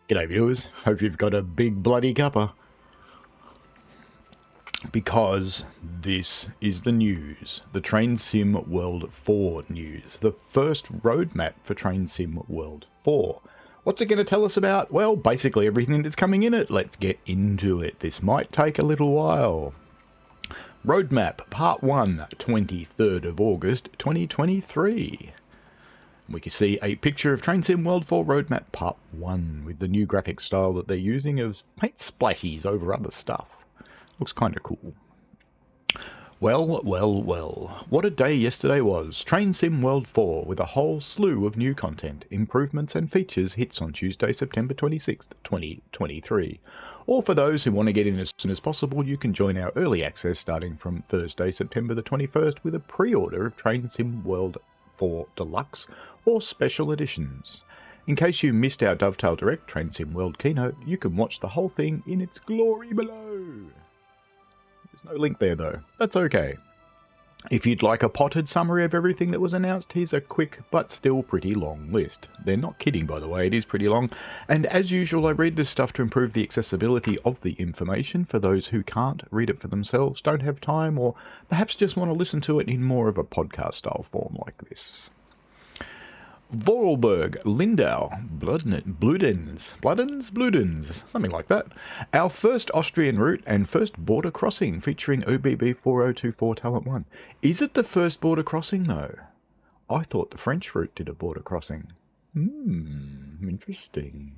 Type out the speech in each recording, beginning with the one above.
G'day viewers, hope you've got a big bloody cuppa. Because this is the news, the Train Sim World 4 news, the first roadmap for Train Sim World 4. What's it going to tell us about? Well, basically everything that's coming in it. Let's get into it. This might take a little while. Roadmap Part 1, 23rd of August 2023. We can see a picture of Train Sim World 4 Roadmap Part 1 with the new graphic style that they're using of paint splashies over other stuff. Looks kind of cool. Well, what a day yesterday was. Train Sim World 4 with a whole slew of new content, improvements and features hits on Tuesday, September 26th, 2023. Or for those who want to get in as soon as possible, you can join our early access starting from Thursday, September the 21st with a pre-order of Train Sim World 4 Deluxe or Special Editions. In case you missed our Dovetail Direct Train Sim World keynote, you can watch the whole thing in its glory below. There's no link there though. That's okay. If you'd like a potted summary of everything that was announced, here's a quick but still pretty long list. They're not kidding, by the way, it is pretty long. And as usual, I read this stuff to improve the accessibility of the information for those who can't read it for themselves, don't have time, or perhaps just want to listen to it in more of a podcast style form like this. Vorarlberg, Lindau, Bludenz, something like that. Our first Austrian route and first border crossing featuring OBB 4024 Talent 1. Is it the first border crossing though? I thought the French route did a border crossing. Interesting.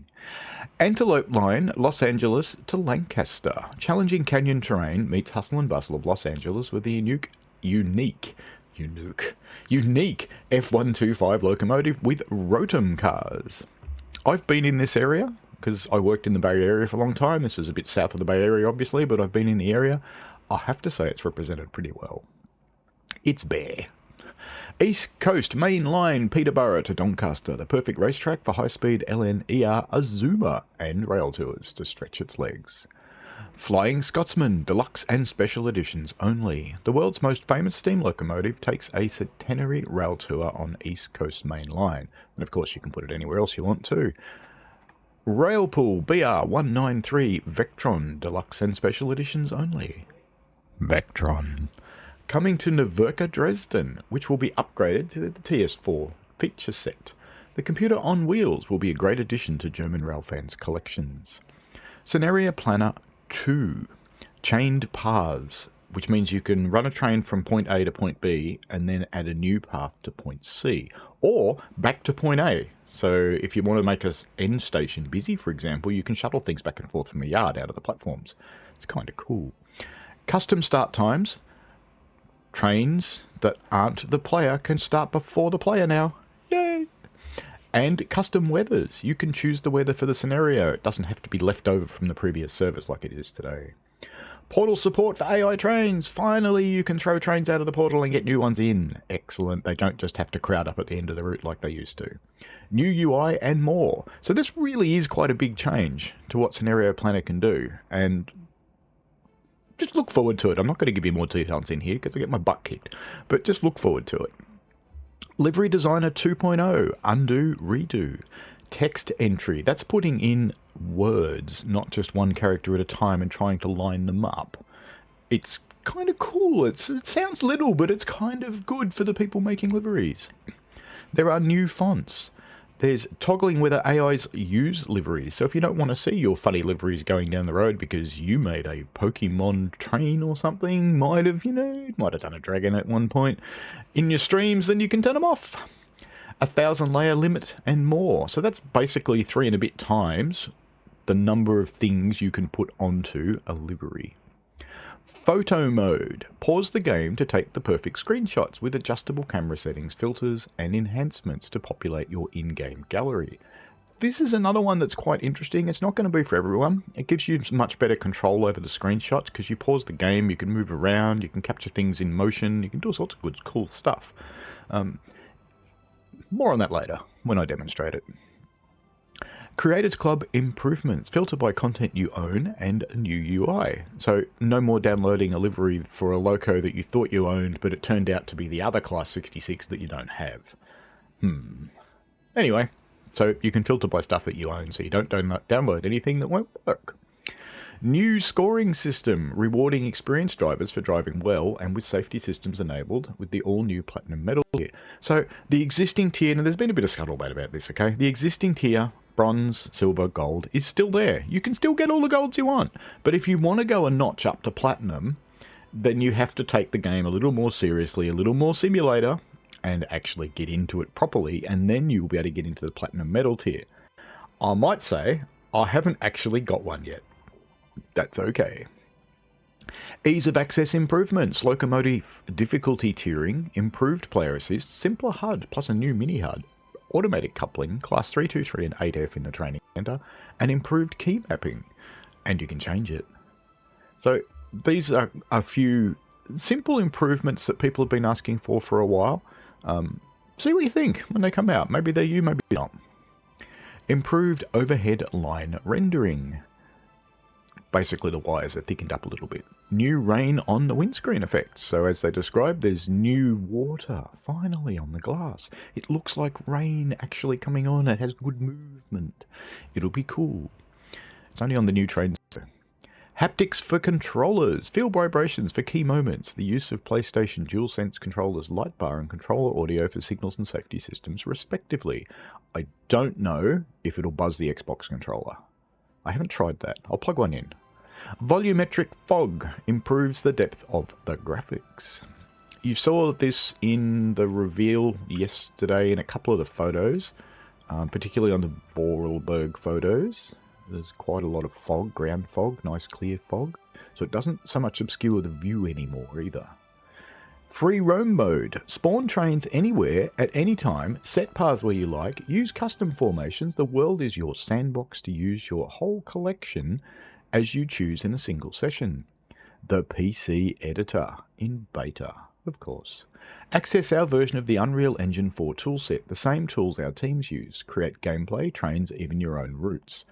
Antelope line, Los Angeles to Lancaster. Challenging canyon terrain meets hustle and bustle of Los Angeles with the unique F125 locomotive with Rotom cars. I've been in this area because I worked in the Bay Area for a long time. This is a bit south of the Bay Area, obviously, but I've been in the area. I have to say it's represented pretty well. It's bare. East Coast Mainline Peterborough to Doncaster, the perfect racetrack for high-speed LNER Azuma and rail tours to stretch its legs. Flying Scotsman, Deluxe and Special Editions only. The world's most famous steam locomotive takes a centenary rail tour on East Coast Main Line. And of course you can put it anywhere else you want to. Railpool BR 193 Vectron, Deluxe and Special Editions only. Vectron. Coming to Neverka Dresden, which will be upgraded to the TSW4 feature set. The computer on wheels will be a great addition to German railfans' collections. Scenario Planner 2. Chained paths, which means you can run a train from point A to point B and then add a new path to point C, or back to point A. So if you want to make an end station busy, for example, you can shuttle things back and forth from a yard out of the platforms. It's kind of cool. Custom start times. Trains that aren't the player can start before the player now. Yay! And custom weathers. You can choose the weather for the scenario. It doesn't have to be left over from the previous servers like it is today. Portal support for AI trains. Finally, you can throw trains out of the portal and get new ones in. Excellent. They don't just have to crowd up at the end of the route like they used to. New UI and more. So this really is quite a big change to what Scenario Planner can do. And just look forward to it. I'm not going to give you more details in here because I get my butt kicked. But just look forward to it. Livery Designer 2.0, undo, redo. Text entry, that's putting in words, not just one character at a time and trying to line them up. It's kind of cool. It sounds little, but it's kind of good for the people making liveries. There are new fonts. There's toggling whether AIs use liveries. So if you don't want to see your funny liveries going down the road because you made a Pokemon train or something, might have done a dragon at one point in your streams, then you can turn them off. 1,000 layer limit and more. So that's basically 3 and a bit times the number of things you can put onto a livery. Photo mode. Pause the game to take the perfect screenshots with adjustable camera settings, filters, and enhancements to populate your in-game gallery. This is another one that's quite interesting. It's not going to be for everyone. It gives you much better control over the screenshots because you pause the game, you can move around, you can capture things in motion, you can do all sorts of good, cool stuff. More on that later when I demonstrate it. Creators Club improvements. Filter by content you own and a new UI. So no more downloading a livery for a loco that you thought you owned, but it turned out to be the other Class 66 that you don't have. Anyway, So you can filter by stuff that you own, so you don't download anything that won't work. New scoring system, rewarding experienced drivers for driving well and with safety systems enabled with the all-new Platinum Medal tier. So the existing tier, and there's been a bit of scuttlebutt about this, okay? The existing tier, bronze, silver, gold, is still there. You can still get all the golds you want. But if you want to go a notch up to Platinum, then you have to take the game a little more seriously, a little more simulator, and actually get into it properly, and then you'll be able to get into the Platinum Medal tier. I might say I haven't actually got one yet. That's okay. Ease of access improvements, locomotive difficulty tiering, improved player assist, simpler HUD, plus a new mini HUD, automatic coupling, class 323 and 8F in the training centre, and improved key mapping. And you can change it. So these are a few simple improvements that people have been asking for a while. See what you think when they come out. Maybe they're you, maybe not. Improved overhead line rendering. Basically, the wires are thickened up a little bit. New rain on the windscreen effects. So as they described, there's new water, finally, on the glass. It looks like rain actually coming on. It has good movement. It'll be cool. It's only on the new trains. Haptics for controllers. Feel vibrations for key moments. The use of PlayStation DualSense controllers, light bar, and controller audio for signals and safety systems, respectively. I don't know if it'll buzz the Xbox controller. I haven't tried that. I'll plug one in. Volumetric fog improves the depth of the graphics. You saw this in the reveal yesterday in a couple of the photos, particularly on the Vorarlberg photos. There's quite a lot of fog, ground fog, nice clear fog. So it doesn't so much obscure the view anymore either. Free roam mode. Spawn trains anywhere, at any time, set paths where you like, use custom formations. The world is your sandbox to use your whole collection as you choose in a single session. The PC editor in beta, of course. Access our version of the Unreal Engine 4 toolset, the same tools our teams use. Create gameplay, trains, even your own routes.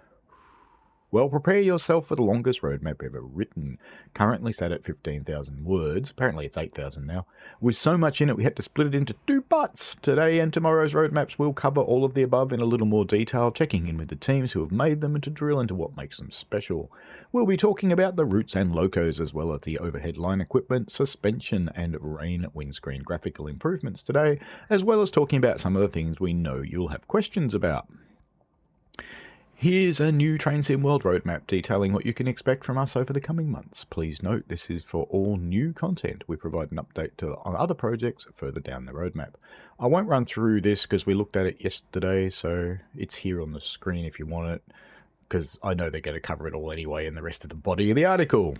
Well, prepare yourself for the longest roadmap ever written. Currently sat at 15,000 words. Apparently it's 8,000 now. With so much in it, we had to split it into 2 parts. Today and tomorrow's roadmaps will cover all of the above in a little more detail, checking in with the teams who have made them and to drill into what makes them special. We'll be talking about the routes and locos, as well as the overhead line equipment, suspension, and rain windscreen graphical improvements today, as well as talking about some of the things we know you'll have questions about. Here's a new Train Sim World roadmap detailing what you can expect from us over the coming months. Please note this is for all new content. We provide an update to other projects further down the roadmap. I won't run through this because we looked at it yesterday, so it's here on the screen if you want it, because I know they're going to cover it all anyway in the rest of the body of the article.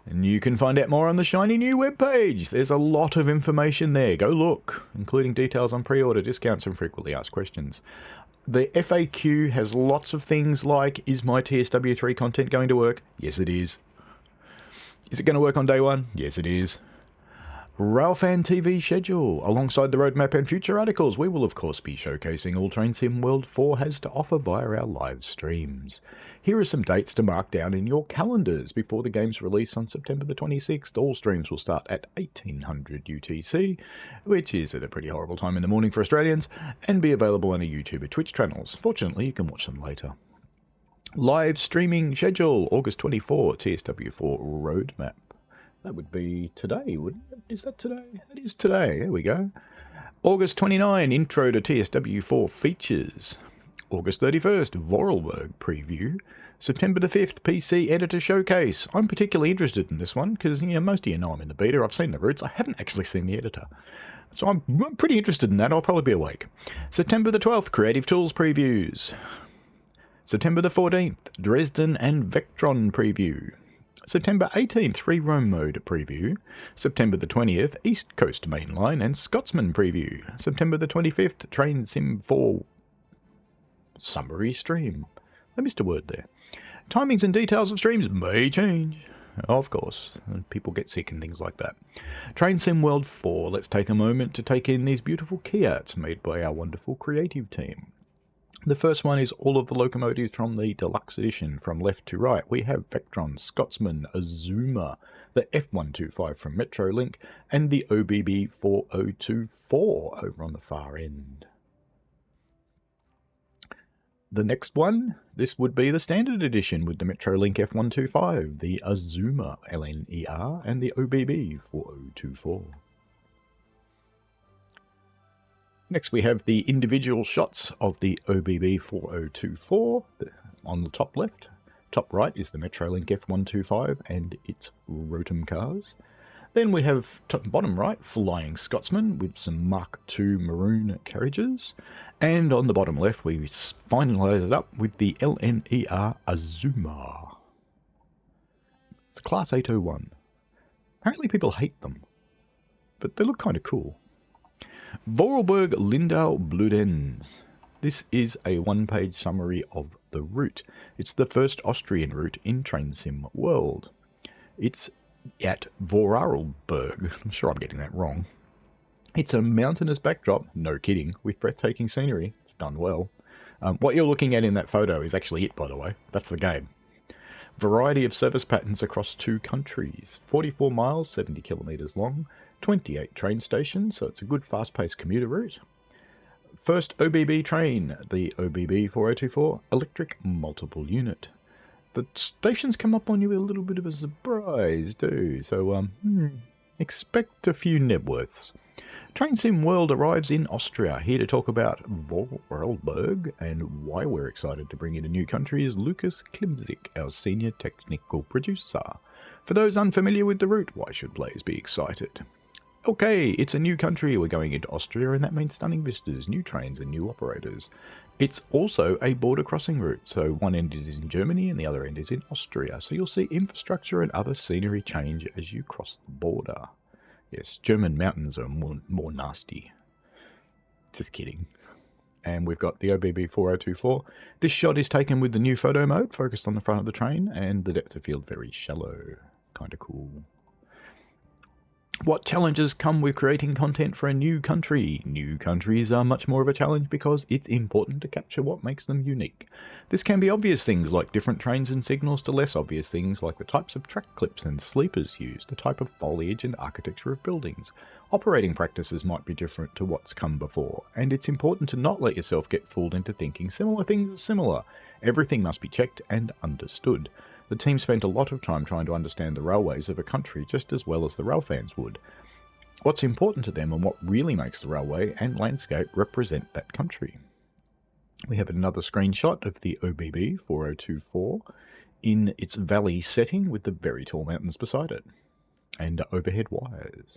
And you can find out more on the shiny new webpage. There's a lot of information there. Go look, including details on pre-order, discounts, and frequently asked questions. The FAQ has lots of things like, is my TSW4 content going to work? Yes, it is. Is it going to work on day one? Yes, it is. Railfan TV schedule. Alongside the roadmap and future articles, we will of course be showcasing all Train Sim World 4 has to offer via our live streams. Here are some dates to mark down in your calendars before the game's release on September the 26th. All streams will start at 1800 UTC, which is at a pretty horrible time in the morning for Australians, and be available on a YouTube or Twitch channels. Fortunately, you can watch them later. Live streaming schedule, August 24, TSW4 roadmap. That would be today, wouldn't it? Is that today? That is today. There we go. August 29, intro to TSW4 features. August 31st, Vorarlberg preview. September the 5th, PC editor showcase. I'm particularly interested in this one because most of you know I'm in the beta. I've seen the routes. I haven't actually seen the editor. So I'm pretty interested in that. I'll probably be awake. September the 12th, creative tools previews. September the 14th, Dresden and Vectron preview. September 18th, Free Roam Mode preview. September the 20th, East Coast Mainline and Scotsman preview. September the 25th, Train Sim 4 summary stream. I missed a word there. Timings and details of streams may change. Of course, people get sick and things like that. Train Sim World 4, let's take a moment to take in these beautiful key arts made by our wonderful creative team. The first one is all of the locomotives from the deluxe edition. From left to right, we have Vectron, Scotsman, Azuma, the F125 from Metrolink, and the OBB 4024 over on the far end. The next one, this would be the standard edition with the Metrolink F125, the Azuma LNER, and the OBB 4024. Next we have the individual shots of the OBB 4024 on the top left. Top right is the Metrolink F125 and its Rotom cars. Then we have bottom right, Flying Scotsman with some Mark II maroon carriages. And on the bottom left, we finalise it up with the LNER Azuma. It's a Class 801. Apparently people hate them, but they look kind of cool. Vorarlberg Lindau Bludenz. This is a one-page summary of the route. It's the first Austrian route in Train Sim World. It's at Vorarlberg. I'm sure I'm getting that wrong. It's a mountainous backdrop, no kidding, with breathtaking scenery. It's done well. What you're looking at in that photo is actually it, by the way. That's the game. Variety of service patterns across 2 countries. 44 miles, 70 kilometres long. 28 train stations, so it's a good fast-paced commuter route. First OBB train, the OBB 4024 electric multiple unit. The stations come up on you with a little bit of a surprise too, so expect a few Nebworths. Train Sim World arrives in Austria. Here to talk about Vorarlberg and why we're excited to bring in a new country is Lucas Klimzik, our senior technical producer. For those unfamiliar with the route, why should players be excited? Okay, it's a new country. We're going into Austria, and that means stunning vistas, new trains, and new operators. It's also a border crossing route, so one end is in Germany and the other end is in Austria. So you'll see infrastructure and other scenery change as you cross the border. Yes, German mountains are more nasty. Just kidding. And we've got the OBB 4024. This shot is taken with the new photo mode, focused on the front of the train, and the depth of field very shallow. Kind of cool. What challenges come with creating content for a new country? New countries are much more of a challenge because it's important to capture what makes them unique. This can be obvious things like different trains and signals to less obvious things like the types of track clips and sleepers used, the type of foliage and architecture of buildings. Operating practices might be different to what's come before, and it's important to not let yourself get fooled into thinking similar things are similar. Everything must be checked and understood. The team spent a lot of time trying to understand the railways of a country just as well as the rail fans would. What's important to them and what really makes the railway and landscape represent that country. We have another screenshot of the OBB 4024 in its valley setting with the very tall mountains beside it and overhead wires.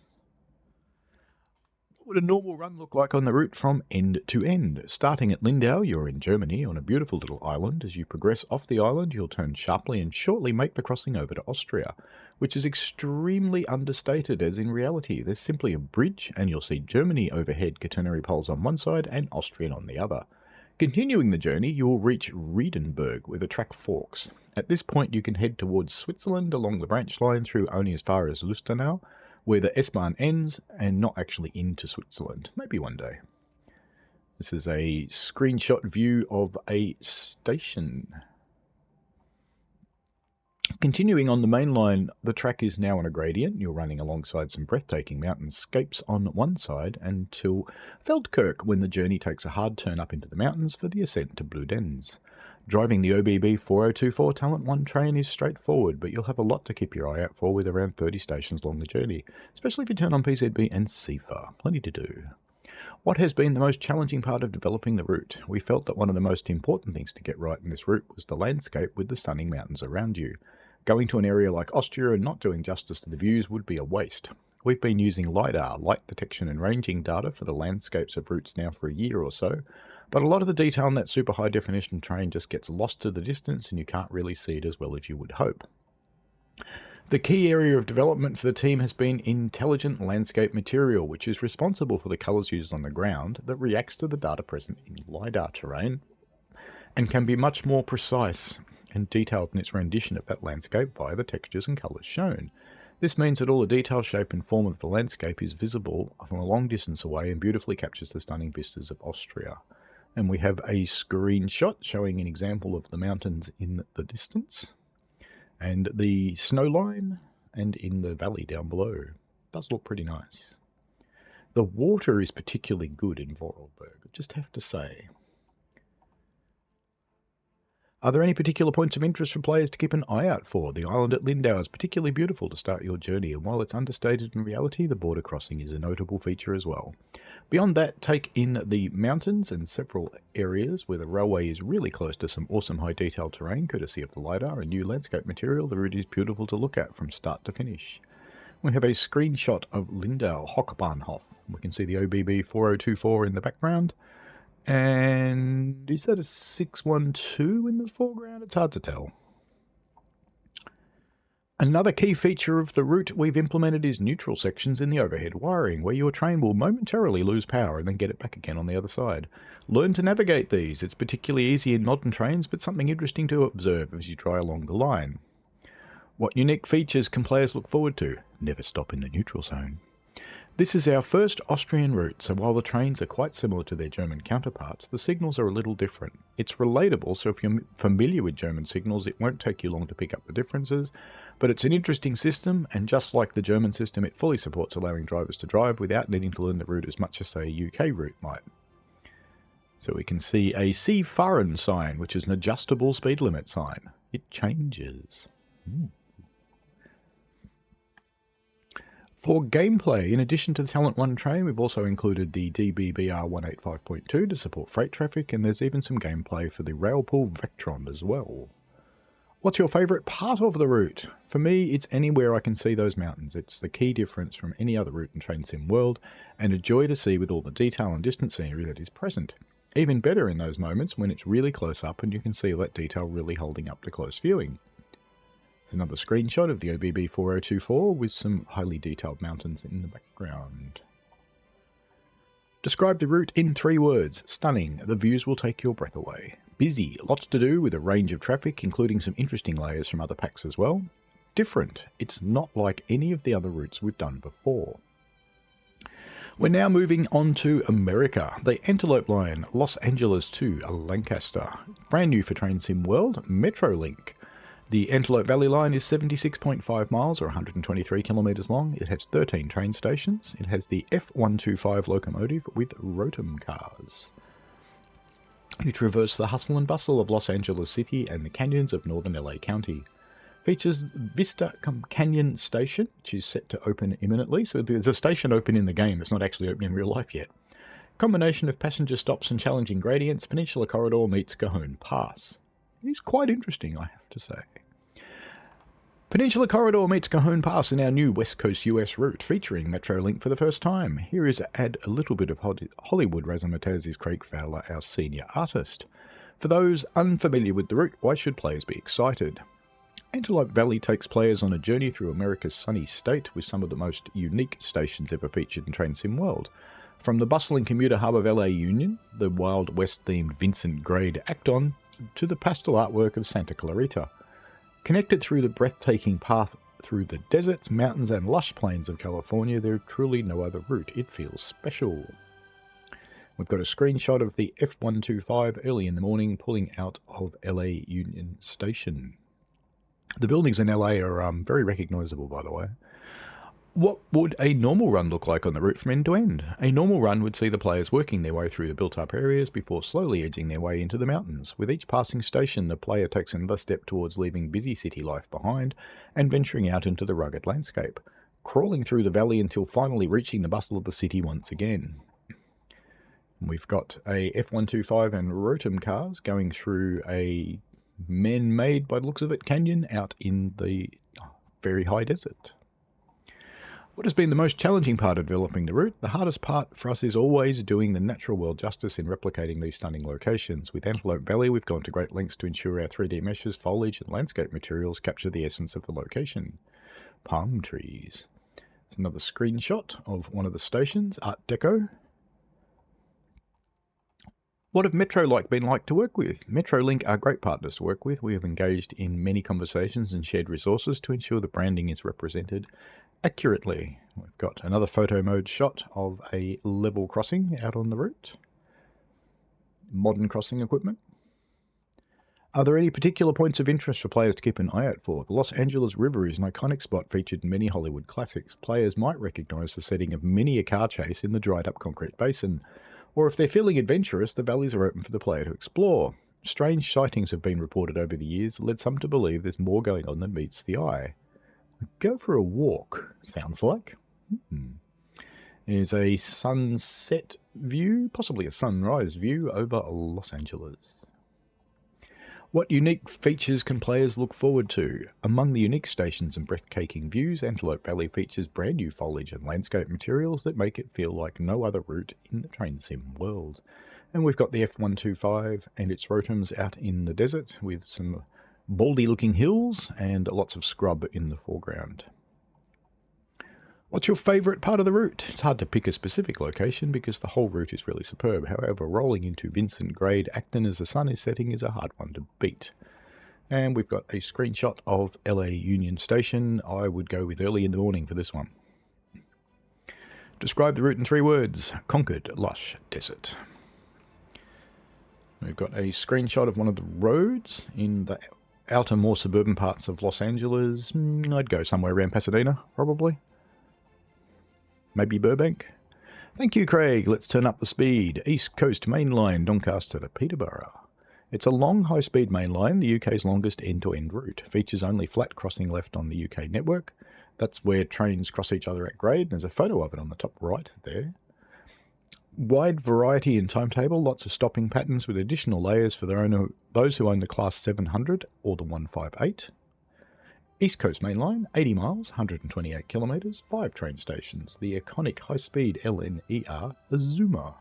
What would a normal run look like on the route from end to end? Starting at Lindau, you're in Germany on a beautiful little island. As you progress off the island, you'll turn sharply and shortly make the crossing over to Austria, which is extremely understated as in reality there's simply a bridge and you'll see Germany overhead catenary poles on one side and Austrian on the other. Continuing the journey, you will reach Riedenburg where the track forks. At this point you can head towards Switzerland along the branch line through only as far as Lustenau, where the S-Bahn ends, and not actually into Switzerland. Maybe one day. This is a screenshot view of a station. Continuing on the main line, the track is now on a gradient. You're running alongside some breathtaking mountainscapes on one side until Feldkirch, when the journey takes a hard turn up into the mountains for the ascent to Bludenz. Driving the OBB 4024 Talent 1 train is straightforward, but you'll have a lot to keep your eye out for with around 30 stations along the journey, especially if you turn on PZB and CIFA. Plenty to do. What has been the most challenging part of developing the route? We felt that one of the most important things to get right in this route was the landscape with the stunning mountains around you. Going to an area like Austria and not doing justice to the views would be a waste. We've been using LiDAR, light detection and ranging data for the landscapes of routes now for a year or so, but a lot of the detail on that super high definition train just gets lost to the distance and you can't really see it as well as you would hope. The key area of development for the team has been intelligent landscape material, which is responsible for the colours used on the ground that reacts to the data present in LiDAR terrain and can be much more precise and detailed in its rendition of that landscape via the textures and colours shown. This means that all the detail, shape and form of the landscape is visible from a long distance away and beautifully captures the stunning vistas of Austria. And we have a screenshot showing an example of the mountains in the distance and the snow line and in the valley down below. It does look pretty nice. The water is particularly good in Vorarlberg, I just have to say. Are there any particular points of interest for players to keep an eye out for? The island at Lindau is particularly beautiful to start your journey, and while it's understated in reality, the border crossing is a notable feature as well. Beyond that, take in the mountains and several areas where the railway is really close to some awesome high detail terrain, courtesy of the LiDAR and new landscape material. The route is beautiful to look at from start to finish. We have a screenshot of Lindau Hochbahnhof. We can see the OBB 4024 in the background. And is that a 612 in the foreground? It's hard to tell. Another key feature of the route we've implemented is neutral sections in the overhead wiring, where your train will momentarily lose power and then get it back again on the other side. Learn to navigate these. It's particularly easy in modern trains, but something interesting to observe as you drive along the line. What unique features can players look forward to? Never stop in the neutral zone. This is our first Austrian route, so while the trains are quite similar to their German counterparts, the signals are a little different. It's relatable, so if you're familiar with German signals, it won't take you long to pick up the differences, but it's an interesting system, and just like the German system, it fully supports allowing drivers to drive without needing to learn the route as much as, say, a UK route might. So we can see a Seefahren sign, which is an adjustable speed limit sign. It changes. For gameplay, in addition to the Talent 1 train, we've also included the DBBR 185.2 to support freight traffic, and there's even some gameplay for the Railpool Vectron as well. What's your favourite part of the route? For me, it's anywhere I can see those mountains. It's the key difference from any other route in Train Sim World, and a joy to see with all the detail and distance scenery that is present. Even better in those moments when it's really close up and you can see that detail really holding up to close viewing. Another screenshot of the OBB 4024 with some highly detailed mountains in the background. Describe the route in 3 words. Stunning. The views will take your breath away. Busy. Lots to do with a range of traffic, including some interesting layers from other packs as well. Different. It's not like any of the other routes we've done before. We're now moving on to America. The Antelope line, Los Angeles to Lancaster. Brand new for Train Sim World, Metrolink. The Antelope Valley line is 76.5 miles or 123 kilometres long. It has 13 train stations. It has the F125 locomotive with Rotom cars. You traverse the hustle and bustle of Los Angeles City and the canyons of northern LA County. Features Vista Canyon Station, which is set to open imminently. So there's a station open in the game. It's not actually open in real life yet. Combination of passenger stops and challenging gradients, Peninsula Corridor meets Cajon Pass. It is quite interesting, I have to say. Peninsula Corridor meets Cajon Pass in our new West Coast US route, featuring Metrolink for the first time. Here is add a little bit of Hollywood razzmatazz is Craig Fowler, our senior artist. For those unfamiliar with the route, why should players be excited? Antelope Valley takes players on a journey through America's sunny state with some of the most unique stations ever featured in Train Sim World. From the bustling commuter hub of LA Union, the Wild West-themed Vincent Grade Acton, to the pastel artwork of Santa Clarita. Connected through the breathtaking path through the deserts, mountains and lush plains of California, there is truly no other route. It feels special. We've got a screenshot of the F125 early in the morning pulling out of LA Union Station. The buildings in LA are very recognisable, by the way. What would a normal run look like on the route from end to end? A normal run would see the players working their way through the built-up areas before slowly edging their way into the mountains. With each passing station, the player takes another step towards leaving busy city life behind and venturing out into the rugged landscape, crawling through the valley until finally reaching the bustle of the city once again. We've got a F125 and Rotom cars going through a man-made, by the looks of it, canyon out in the very high desert. What has been the most challenging part of developing the route? The hardest part for us is always doing the natural world justice in replicating these stunning locations. With Antelope Valley, we've gone to great lengths to ensure our 3D meshes, foliage and landscape materials capture the essence of the location. Palm trees. It's another screenshot of one of the stations, Art Deco. What have Metrolink been like to work with? Metrolink are great partners to work with. We have engaged in many conversations and shared resources to ensure the branding is represented accurately. We've got another photo mode shot of a level crossing out on the route. Modern crossing equipment. Are there any particular points of interest for players to keep an eye out for? The Los Angeles River is an iconic spot featured in many Hollywood classics. Players might recognise the setting of many a car chase in the dried up concrete basin. Or if they're feeling adventurous, the valleys are open for the player to explore. Strange sightings have been reported over the years that led some to believe there's more going on than meets the eye. Go for a walk, sounds like. Here's a sunset view, possibly a sunrise view over Los Angeles. What unique features can players look forward to? Among the unique stations and breathtaking views, Antelope Valley features brand new foliage and landscape materials that make it feel like no other route in the train sim world. And we've got the F125 and its rotums out in the desert with some baldy looking hills and lots of scrub in the foreground. What's your favourite part of the route? It's hard to pick a specific location because the whole route is really superb. However, rolling into Vincent Grade Acton as the sun is setting is a hard one to beat. And we've got a screenshot of LA Union Station. I would go with early in the morning for this one. Describe the route in 3 words. Conquered lush desert. We've got a screenshot of one of the roads in the outer, more suburban parts of Los Angeles. I'd go somewhere around Pasadena, probably. Maybe Burbank. Thank you, Craig. Let's turn up the speed. East Coast Mainline, Doncaster to Peterborough. It's a long, high-speed mainline, the UK's longest end-to-end route. Features only flat crossing left on the UK network. That's where trains cross each other at grade. There's a photo of it on the top right there. Wide variety in timetable, lots of stopping patterns with additional layers for those who own the Class 700 or the 158. East Coast Mainline, 80 miles, 128 kilometres, 5 train stations. The iconic high-speed LNER Azuma.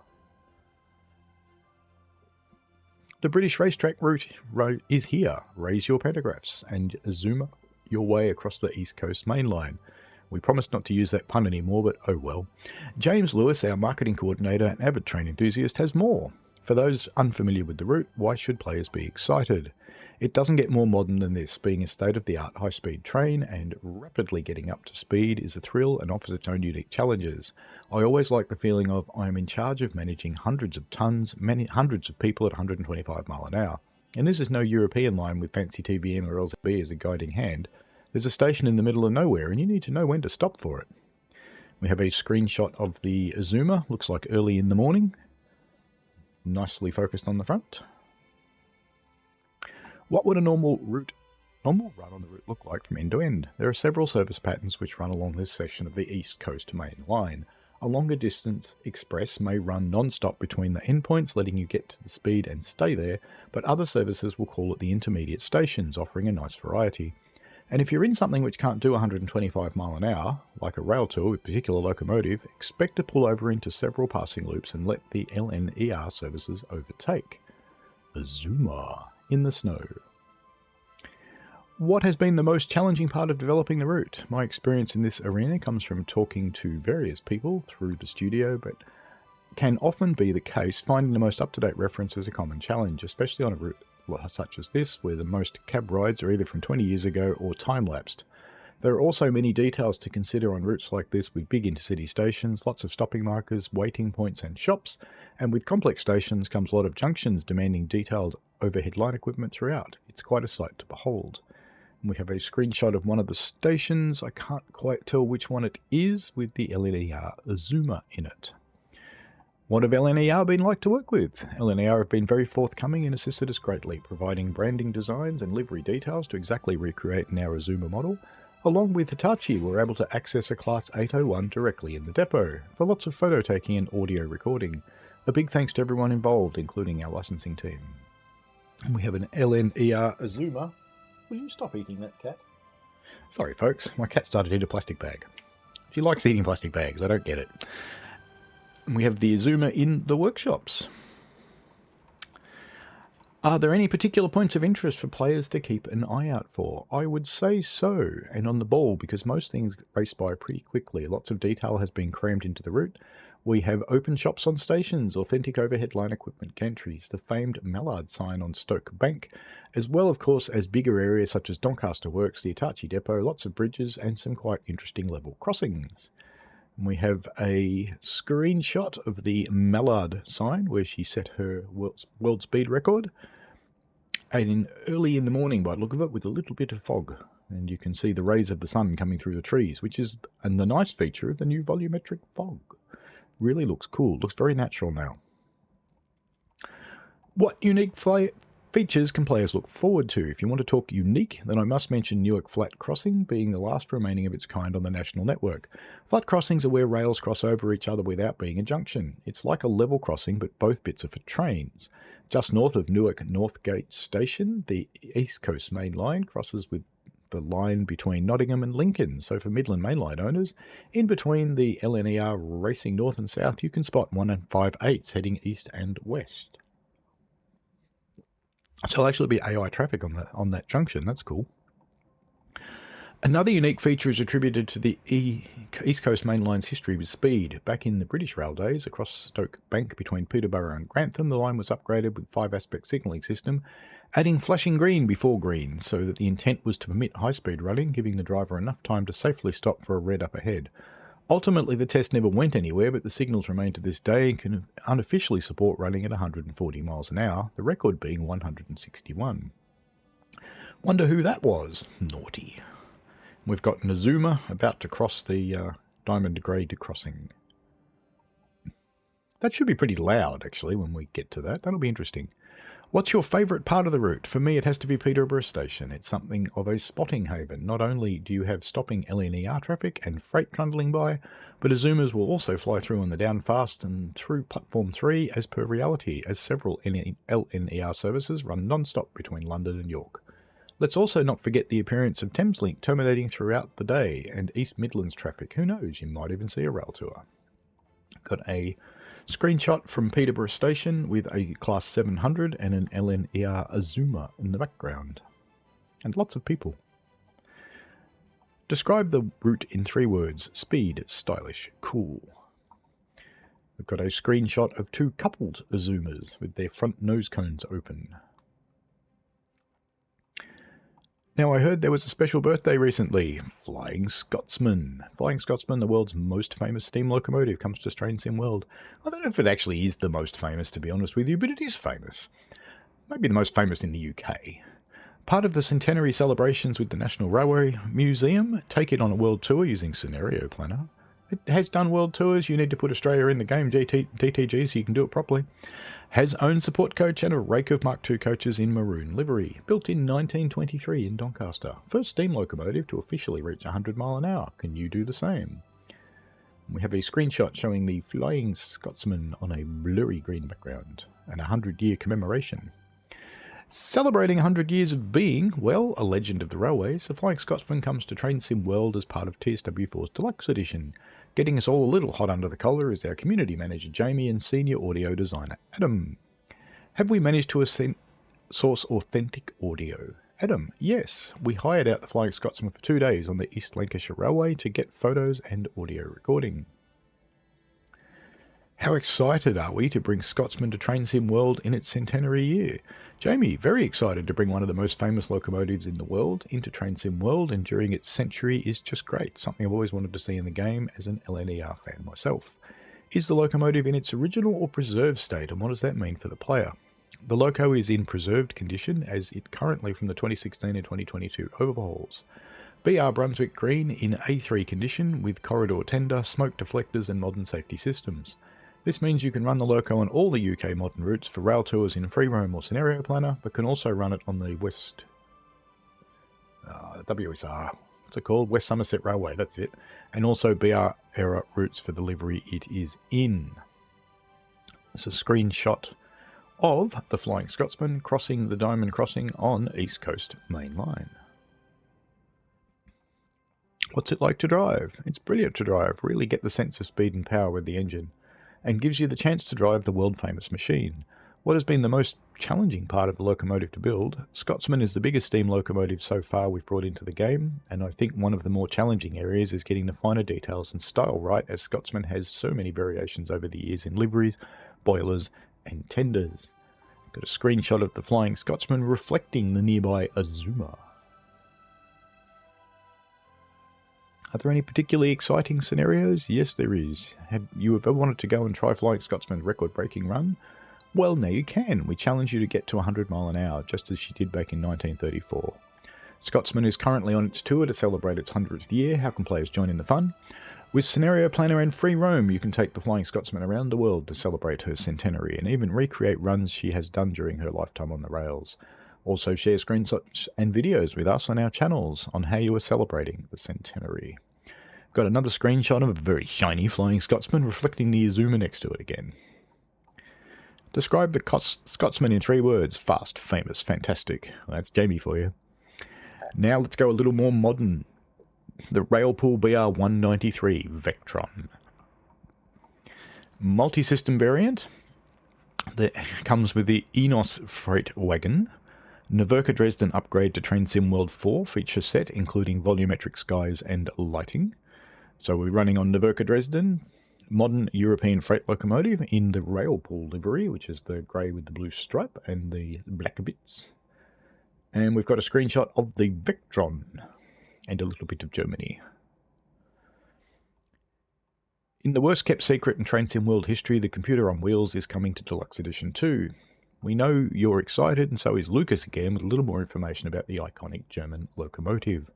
The British racetrack route is here. Raise your pantographs and Azuma your way across the East Coast Mainline. We promised not to use that pun anymore, but oh well. James Lewis, our marketing coordinator and avid train enthusiast, has more. For those unfamiliar with the route, why should players be excited? It doesn't get more modern than this. Being a state-of-the-art high-speed train and rapidly getting up to speed is a thrill and offers its own unique challenges. I always like the feeling of I am in charge of managing hundreds of tons, hundreds of people at 125 mile an hour. And this is no European line with fancy TVM or LZB as a guiding hand. There's a station in the middle of nowhere and you need to know when to stop for it. We have a screenshot of the Azuma. Looks like early in the morning. Nicely focused on the front. What would a normal run on the route look like from end to end? There are several service patterns which run along this section of the East Coast Main Line. A longer distance express may run non-stop between the endpoints, letting you get to the speed and stay there, but other services will call at the intermediate stations, offering a nice variety. And if you're in something which can't do 125 mile an hour, like a rail tour with particular locomotive, expect to pull over into several passing loops and let the LNER services overtake. Azuma in the snow. What has been the most challenging part of developing the route? My experience in this arena comes from talking to various people through the studio, but can often be the case. Finding the most up-to-date reference is a common challenge, especially on a route such as this, where the most cab rides are either from 20 years ago or time-lapsed. There are also many details to consider on routes like this with big intercity stations, lots of stopping markers, waiting points and shops, and with complex stations comes a lot of junctions demanding detailed overhead line equipment throughout. It's quite a sight to behold. And we have a screenshot of one of the stations. I can't quite tell which one it is, with the LNER Azuma in it. What have LNER been like to work with? LNER have been very forthcoming and assisted us greatly, providing branding designs and livery details to exactly recreate our Azuma model. Along with Hitachi, we're able to access a Class 801 directly in the depot for lots of photo taking and audio recording. A big thanks to everyone involved, including our licensing team. And we have an LNER Azuma. Will you stop eating that, cat? Sorry, folks. My cat started to eat a plastic bag. She likes eating plastic bags. I don't get it. And we have the Azuma in the workshops. Are there any particular points of interest for players to keep an eye out for? I would say so, and on the ball, because most things race by pretty quickly. Lots of detail has been crammed into the route. We have open shops on stations, authentic overhead line equipment gantries, the famed Mallard sign on Stoke Bank, as well, of course, as bigger areas such as Doncaster Works, the Hitachi Depot, lots of bridges, and some quite interesting level crossings. And we have a screenshot of the Mallard sign where she set her world speed record. And early in the morning, by the look of it, with a little bit of fog. And you can see the rays of the sun coming through the trees, which is the nice feature of the new volumetric fog. Really looks cool. Looks very natural now. What unique Features can players look forward to? If you want to talk unique, then I must mention Newark Flat Crossing being the last remaining of its kind on the national network. Flat crossings are where rails cross over each other without being a junction. It's like a level crossing, but both bits are for trains. Just north of Newark Northgate Station, the East Coast Mainline crosses with the line between Nottingham and Lincoln. So for Midland Mainline owners, in between the LNER racing north and south, you can spot 158s heading east and west. So there'll actually be AI traffic on that junction. That's cool. Another unique feature is attributed to the East Coast Mainline's history with speed. Back in the British rail days, across Stoke Bank between Peterborough and Grantham, the line was upgraded with 5-aspect signalling system, adding flashing green before green, so that the intent was to permit high-speed running, giving the driver enough time to safely stop for a red up ahead. Ultimately, the test never went anywhere, but the signals remain to this day and can unofficially support running at 140 miles an hour, the record being 161. Wonder who that was? Naughty. We've got Nazuma about to cross the Diamond Grade crossing. That should be pretty loud, actually, when we get to that. That'll be interesting. What's your favourite part of the route? For me, it has to be Peterborough Station. It's something of a spotting haven. Not only do you have stopping LNER traffic and freight trundling by, but Azumas will also fly through on the down fast and through Platform 3 as per reality, as several LNER services run non-stop between London and York. Let's also not forget the appearance of Thameslink terminating throughout the day, and East Midlands traffic. Who knows, you might even see a rail tour. Got a screenshot from Peterborough Station with a Class 700 and an LNER Azuma in the background. And lots of people. Describe the route in 3 words. Speed, stylish, cool. We've got a screenshot of 2 coupled Azumas with their front nose cones open. Now, I heard there was a special birthday recently. Flying Scotsman. Flying Scotsman, the world's most famous steam locomotive, comes to Train Sim World. I don't know if it actually is the most famous, to be honest with you, but it is famous. Maybe the most famous in the UK. Part of the centenary celebrations with the National Railway Museum, take it on a world tour using Scenario Planner. It has done world tours. You need to put Australia in the game, DTG, so you can do it properly. Has own support coach and a rake of Mark II coaches in maroon livery. Built in 1923 in Doncaster. First steam locomotive to officially reach 100 mile an hour. Can you do the same? We have a screenshot showing the Flying Scotsman on a blurry green background. And a 100-year commemoration. Celebrating 100 years of being, well, a legend of the railways, the Flying Scotsman comes to Train Sim World as part of TSW4's Deluxe Edition. Getting us all a little hot under the collar is our community manager Jamie and senior audio designer Adam. Have we managed to source authentic audio? Adam, yes. We hired out the Flying Scotsman for 2 days on the East Lancashire Railway to get photos and audio recording. How excited are we to bring Scotsman to Train Sim World in its centenary year? Jamie, very excited to bring one of the most famous locomotives in the world into Train Sim World, and during its century is just great. Something I've always wanted to see in the game as an LNER fan myself. Is the locomotive in its original or preserved state, and what does that mean for the player? The loco is in preserved condition as it currently from the 2016 and 2022 overhauls. BR Brunswick Green in A3 condition with corridor tender, smoke deflectors and modern safety systems. This means you can run the loco on all the UK modern routes for rail tours in Free Roam or Scenario Planner, but can also run it on the WSR, what's it called? West Somerset Railway, that's it. And also BR era routes for the livery it is in. It's a screenshot of the Flying Scotsman crossing the Diamond Crossing on East Coast Mainline. What's it like to drive? It's brilliant to drive. Really get the sense of speed and power with the engine, and gives you the chance to drive the world-famous machine. What has been the most challenging part of the locomotive to build? Scotsman is the biggest steam locomotive so far we've brought into the game, and I think one of the more challenging areas is getting the finer details and style right, as Scotsman has so many variations over the years in liveries, boilers, and tenders. Got a screenshot of the Flying Scotsman reflecting the nearby Azuma. Are there any particularly exciting scenarios? Yes, there is. Have you ever wanted to go and try Flying Scotsman's record-breaking run? Well, now you can. We challenge you to get to 100 mile an hour, just as she did back in 1934. Scotsman is currently on its tour to celebrate its 100th year. How can players join in the fun? With Scenario Planner and Free Roam, you can take the Flying Scotsman around the world to celebrate her centenary and even recreate runs she has done during her lifetime on the rails. Also share screenshots and videos with us on our channels on how you are celebrating the centenary. Got another screenshot of a very shiny Flying Scotsman reflecting the Azuma next to it again. Describe the Scotsman in 3 words. Fast, famous, fantastic. Well, that's Jamie for you. Now let's go a little more modern. The Railpool BR 193 Vectron. Multi-system variant that comes with the Enos freight wagon. Noverka Dresden upgrade to Train Sim World 4 feature set, including volumetric skies and lighting. So we're running on Noverka Dresden. Modern European freight locomotive in the Railpool livery, which is the grey with the blue stripe and the black bits. And we've got a screenshot of the Vectron and a little bit of Germany. In the worst kept secret in Train Sim World history, the computer on wheels is coming to Deluxe Edition 2. We know you're excited, and so is Lucas again with a little more information about the iconic German locomotive.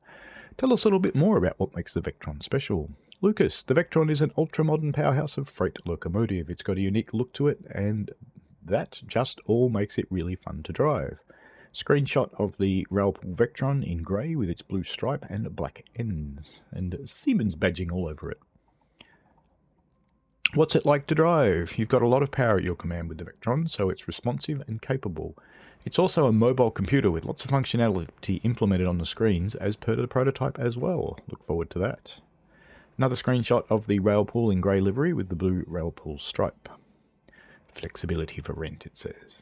Tell us a little bit more about what makes the Vectron special. Lucas, the Vectron is an ultra-modern powerhouse of freight locomotive. It's got a unique look to it, and that just all makes it really fun to drive. Screenshot of the Railpool Vectron in grey with its blue stripe and black ends, and Siemens badging all over it. What's it like to drive? You've got a lot of power at your command with the Vectron, so it's responsive and capable. It's also a mobile computer with lots of functionality implemented on the screens as per the prototype as well. Look forward to that. Another screenshot of the Railpool in grey livery with the blue Railpool stripe. Flexibility for rent, it says.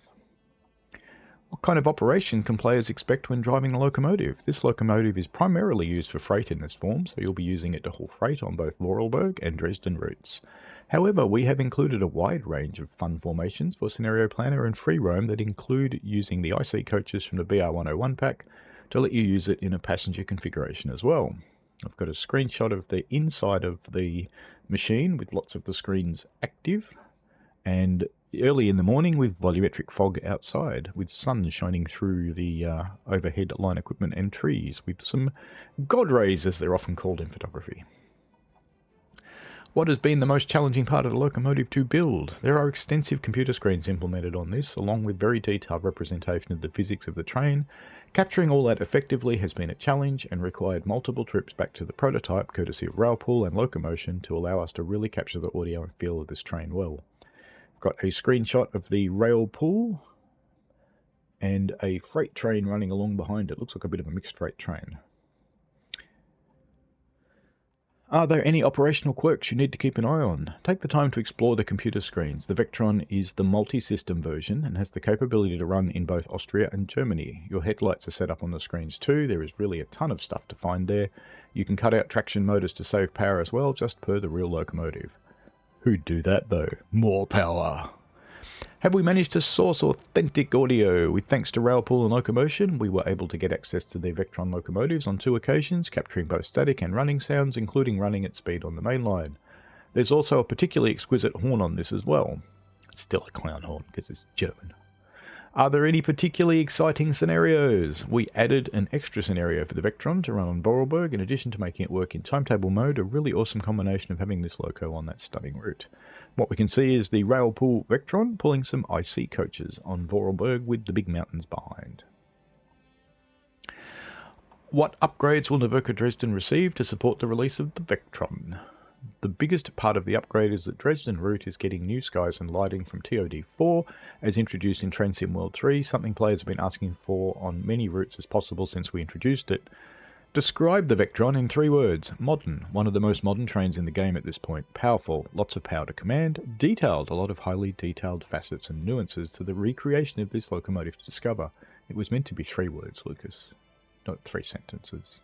What kind of operation can players expect when driving a locomotive? This locomotive is primarily used for freight in this form, so you'll be using it to haul freight on both Vorarlberg and Dresden routes. However, we have included a wide range of fun formations for Scenario Planner and Free Roam that include using the IC coaches from the BR101 pack to let you use it in a passenger configuration as well. I've got a screenshot of the inside of the machine with lots of the screens active, and early in the morning with volumetric fog outside, with sun shining through the overhead line equipment and trees, with some God rays as they're often called in photography. What has been the most challenging part of the locomotive to build? There are extensive computer screens implemented on this, along with very detailed representation of the physics of the train. Capturing all that effectively has been a challenge and required multiple trips back to the prototype, courtesy of Railpool and Locomotion, to allow us to really capture the audio and feel of this train well. I've got a screenshot of the Railpool and a freight train running along behind it. Looks like a bit of a mixed freight train. Are there any operational quirks you need to keep an eye on? Take the time to explore the computer screens. The Vectron is the multi-system version and has the capability to run in both Austria and Germany. Your headlights are set up on the screens too. There is really a ton of stuff to find there. You can cut out traction motors to save power as well, just per the real locomotive. Who'd do that though? More power. Have we managed to source authentic audio? With thanks to Railpool and Locomotion, we were able to get access to their Vectron locomotives on 2 occasions, capturing both static and running sounds, including running at speed on the Mainline. There's also a particularly exquisite horn on this as well. It's still a clown horn because it's German. Are there any particularly exciting scenarios? We added an extra scenario for the Vectron to run on Vorarlberg, in addition to making it work in timetable mode, a really awesome combination of having this loco on that stunning route. What we can see is the Railpool Vectron pulling some IC coaches on Vorarlberg with the big mountains behind. What upgrades will Noverka Dresden receive to support the release of the Vectron? The biggest part of the upgrade is that Dresden Route is getting new skies and lighting from TSW4 as introduced in Train Sim World 3, something players have been asking for on many routes as possible since we introduced it. Describe the Vectron in 3 words. Modern, one of the most modern trains in the game at this point. Powerful, lots of power to command. Detailed, a lot of highly detailed facets and nuances to the recreation of this locomotive to discover. It was meant to be 3 words, Lucas, not 3 sentences.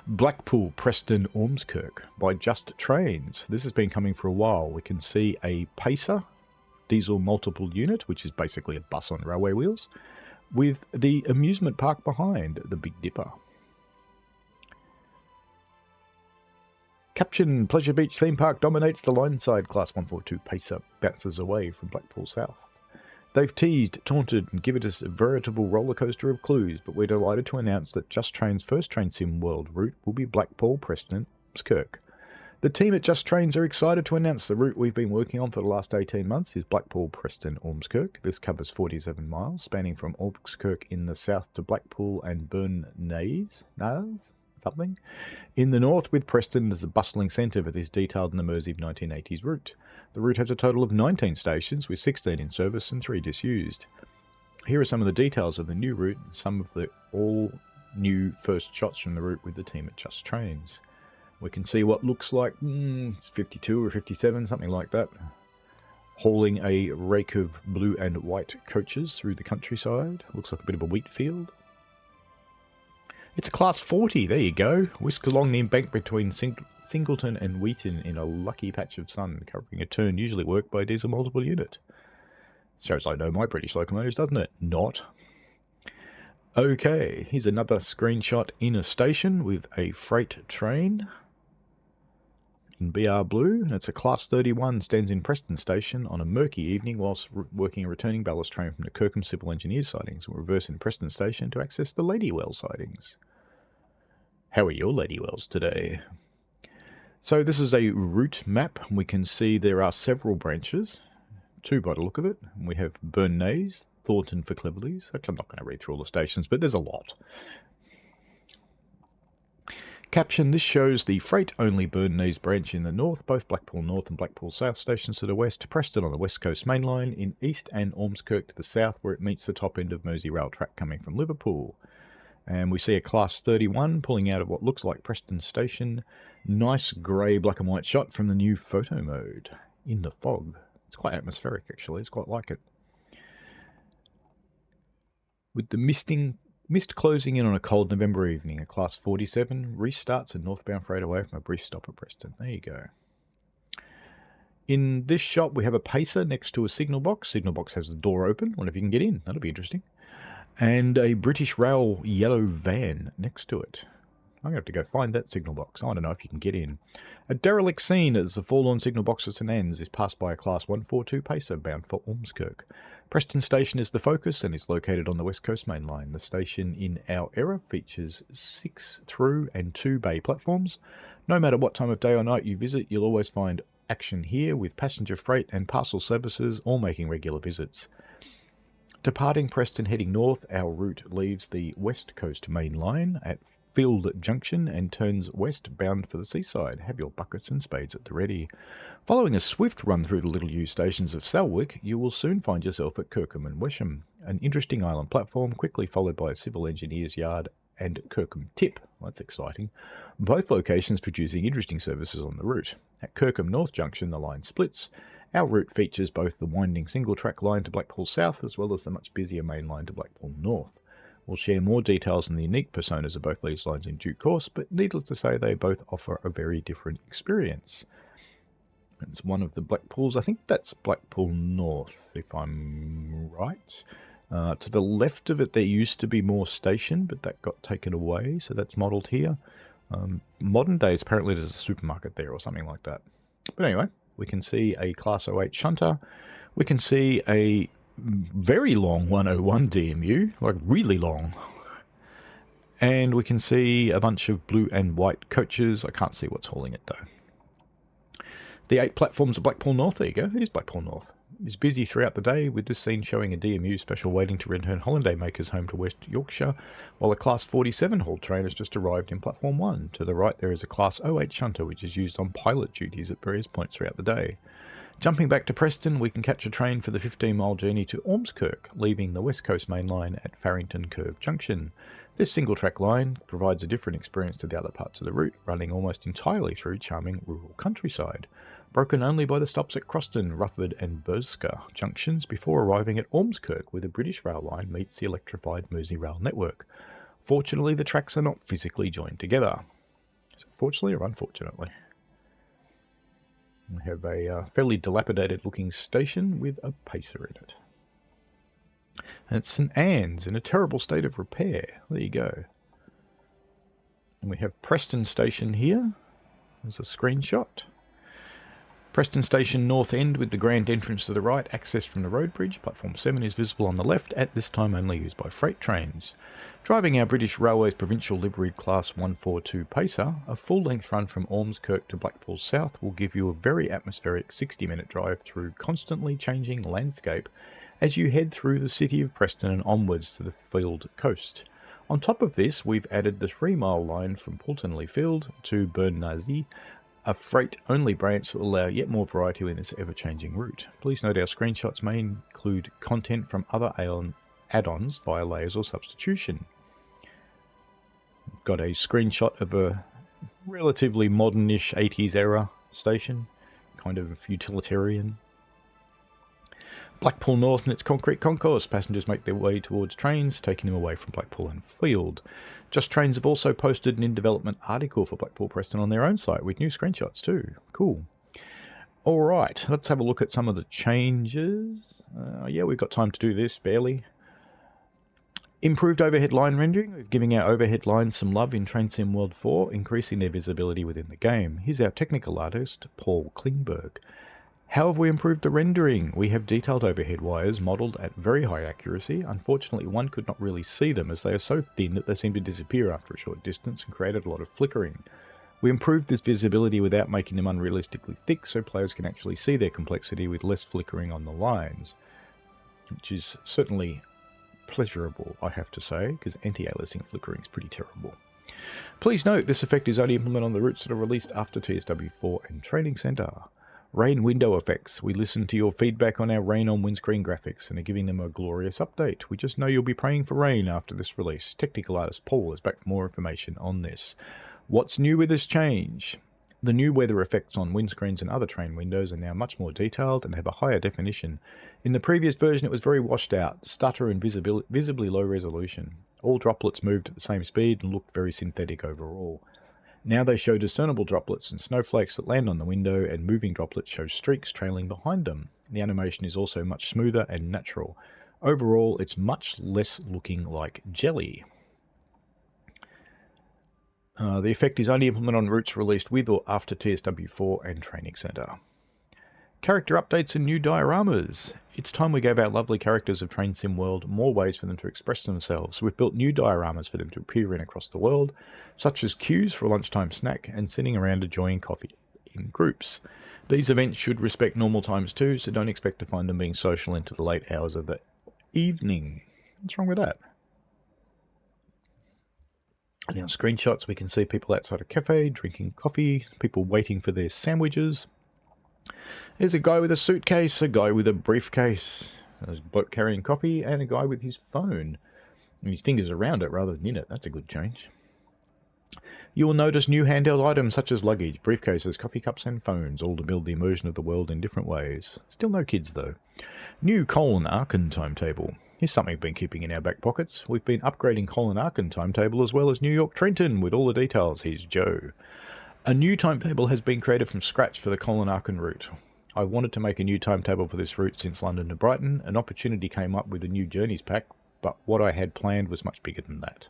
Blackpool, Preston, Ormskirk by Just Trains. This has been coming for a while. We can see a Pacer diesel multiple unit, which is basically a bus on railway wheels, with the amusement park behind, the Big Dipper. Caption, Pleasure Beach Theme Park dominates the line side. Class 142 Pacer bounces away from Blackpool South. They've teased, taunted, and given us a veritable rollercoaster of clues, but we're delighted to announce that Just Train's first Train Sim World route will be Blackpool, Preston, and Ormskirk. The team at Just Trains are excited to announce the route we've been working on for the last 18 months is Blackpool, Preston, Ormskirk. This covers 47 miles, spanning from Ormskirk in the south to Blackpool and Burnnays, something, in the north, with Preston as a bustling centre for this detailed and immersive 1980s route. The route has a total of 19 stations, with 16 in service and 3 disused. Here are some of the details of the new route and some of the all-new first shots from the route with the team at Just Trains. We can see what looks like it's 52 or 57, something like that, hauling a rake of blue and white coaches through the countryside. Looks like a bit of a wheat field. It's a Class 40, there you go. Whisked along the embankment between Singleton and Wheaton in a lucky patch of sun, covering a turn usually worked by a diesel multiple unit. Shows I know my British locomotives, doesn't it? Not. Okay, here's another screenshot in a station with a freight train in BR blue, and it's a Class 31, stands in Preston Station on a murky evening whilst working a returning ballast train from the Kirkham Civil Engineers sidings. We'll reverse in Preston Station to access the Ladywell sidings. How are your Ladywells today? So this is a route map. We can see there are several branches, 2 by the look of it. We have Burnnays, Thornton for Cleverleys. I'm not going to read through all the stations, but there's a lot. Caption: this shows the freight-only Burnnays branch in the north, both Blackpool North and Blackpool South stations to the west, Preston on the West Coast Mainline in east, and Ormskirk to the south, where it meets the top end of Mersey Rail track coming from Liverpool. And we see a Class 31 pulling out of what looks like Preston Station. Nice grey black and white shot from the new photo mode in the fog. It's quite atmospheric, actually. It's quite like it. With the mist closing in on a cold November evening, a Class 47 restarts a northbound freight away from a brief stop at Preston. There you go. In this shot, we have a pacer next to a signal box. Signal box has the door open. Wonder if you can get in. That'll be interesting. And a British Rail yellow van next to it. I'm going to have to go find that signal box. I don't know if you can get in. A derelict scene as the forlorn signal box at St Anne's is passed by a Class 142 pacer bound for Ormskirk. Preston Station is the focus and is located on the West Coast Main Line. The station in our era features 6 through and 2 bay platforms. No matter what time of day or night you visit, you'll always find action here, with passenger freight and parcel services all making regular visits. Departing Preston heading north, our route leaves the West Coast Main Line at Field Junction and turns west bound for the seaside. Have your buckets and spades at the ready. Following a swift run through the little U stations of Selwick, you will soon find yourself at Kirkham and Wesham, an interesting island platform quickly followed by a civil engineer's yard and Kirkham Tip. Well, that's exciting. Both locations producing interesting services on the route. At Kirkham North Junction, the line splits. Our route features both the winding single-track line to Blackpool South as well as the much busier main line to Blackpool North. We'll share more details on the unique personas of both these lines in due course, but needless to say, they both offer a very different experience. It's one of the Blackpools. I think that's Blackpool North, if I'm right. To the left of it, there used to be more station, but that got taken away, so that's modelled here. Modern days, apparently there's a supermarket there or something like that. But anyway, we can see a Class 08 shunter. We can see a very long 101 DMU, like really long. And we can see a bunch of blue and white coaches. I can't see what's hauling it though. The 8 platforms of Blackpool North, there you go, it is Blackpool North. It's busy throughout the day, with this scene showing a DMU special waiting to return holiday makers home to West Yorkshire, while a Class 47 haul train has just arrived in Platform 1. To the right there is a Class 08 shunter which is used on pilot duties at various points throughout the day. Jumping back to Preston, we can catch a train for the 15-mile journey to Ormskirk, leaving the West Coast Main Line at Farrington Curve Junction. This single-track line provides a different experience to the other parts of the route, running almost entirely through charming rural countryside, broken only by the stops at Croston, Rufford and Burska junctions before arriving at Ormskirk, where the British Rail line meets the electrified Mersey Rail network. Fortunately, the tracks are not physically joined together. Is it fortunately or unfortunately? We have a fairly dilapidated looking station with a pacer in it. And it's St Anne's in a terrible state of repair. There you go. And we have Preston Station here. There's a screenshot. Preston Station North End with the grand entrance to the right, accessed from the road bridge. Platform 7 is visible on the left, at this time only used by freight trains. Driving our British Railways Provincial Liveried Class 142 Pacer, a full-length run from Ormskirk to Blackpool South will give you a very atmospheric 60-minute drive through constantly changing landscape as you head through the city of Preston and onwards to the field coast. On top of this, we've added the 3-mile line from Pulteney Field to Bernasey, a freight-only branch that will allow yet more variety in this ever-changing route. Please note our screenshots may include content from other add-ons via layers or substitution. Got a screenshot of a relatively modern-ish 80s era station, kind of utilitarian. Blackpool North and its concrete concourse. Passengers make their way towards trains, taking them away from Blackpool and Field. Just Trains have also posted an in-development article for Blackpool Preston on their own site with new screenshots too. Cool. Alright, let's have a look at some of the changes. Yeah, we've got time to do this, barely. Improved overhead line rendering. We're giving our overhead lines some love in Train Sim World 4, increasing their visibility within the game. Here's our technical artist, Paul Klingberg. How have we improved the rendering? We have detailed overhead wires modelled at very high accuracy. Unfortunately, one could not really see them as they are so thin that they seem to disappear after a short distance and created a lot of flickering. We improved this visibility without making them unrealistically thick so players can actually see their complexity with less flickering on the lines, which is certainly pleasurable, I have to say, because anti-aliasing flickering is pretty terrible. Please note, this effect is only implemented on the routes that are released after TSW4 and Training Centre. Rain window effects. We listened to your feedback on our rain on windscreen graphics and are giving them a glorious update. We just know you'll be praying for rain after this release. Technical artist Paul is back for more information on this. What's new with this change? The new weather effects on windscreens and other train windows are now much more detailed and have a higher definition. In the previous version it was very washed out, stutter and visibly low resolution. All droplets moved at the same speed and looked very synthetic overall. Now they show discernible droplets and snowflakes that land on the window, and moving droplets show streaks trailing behind them. The animation is also much smoother and natural. Overall, it's much less looking like jelly. The effect is only implemented on routes released with or after TSW4 and Training Centre. Character updates and new dioramas. It's time we gave our lovely characters of Train Sim World more ways for them to express themselves. We've built new dioramas for them to appear in across the world, such as queues for a lunchtime snack and sitting around enjoying coffee in groups. These events should respect normal times too, so don't expect to find them being social into the late hours of the evening. What's wrong with that? Now, screenshots, we can see people outside a cafe drinking coffee, people waiting for their sandwiches. There's a guy with a suitcase, a guy with a briefcase, there's a bloke carrying coffee, and a guy with his phone. And his fingers around it rather than in it. That's a good change. You will notice new handheld items such as luggage, briefcases, coffee cups, and phones, all to build the immersion of the world in different ways. Still no kids, though. New Colin-Aachen timetable. Here's something we've been keeping in our back pockets. We've been upgrading Colin-Aachen timetable as well as New York Trenton with all the details. Here's Joe. A new timetable has been created from scratch for the Colin-Aachen route. I wanted to make a new timetable for this route since London to Brighton. An opportunity came up with a new journeys pack, but what I had planned was much bigger than that.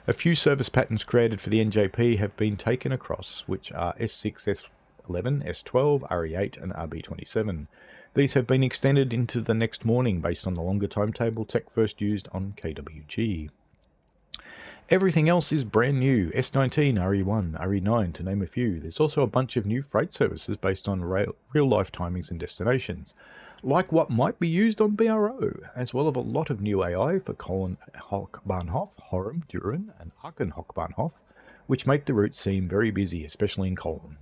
A few service patterns created for the NJP have been taken across, which are S6, S11, S12, RE8 and RB27. These have been extended into the next morning based on the longer timetable tech first used on KWG. Everything else is brand new, S19, RE1, RE9 to name a few. There's also a bunch of new freight services based on real-life timings and destinations, like what might be used on BRO, as well as a lot of new AI for Colin Hochbahnhof, Horum, Düren and Aachen Hochbahnhof, which make the route seem very busy, especially in Colin.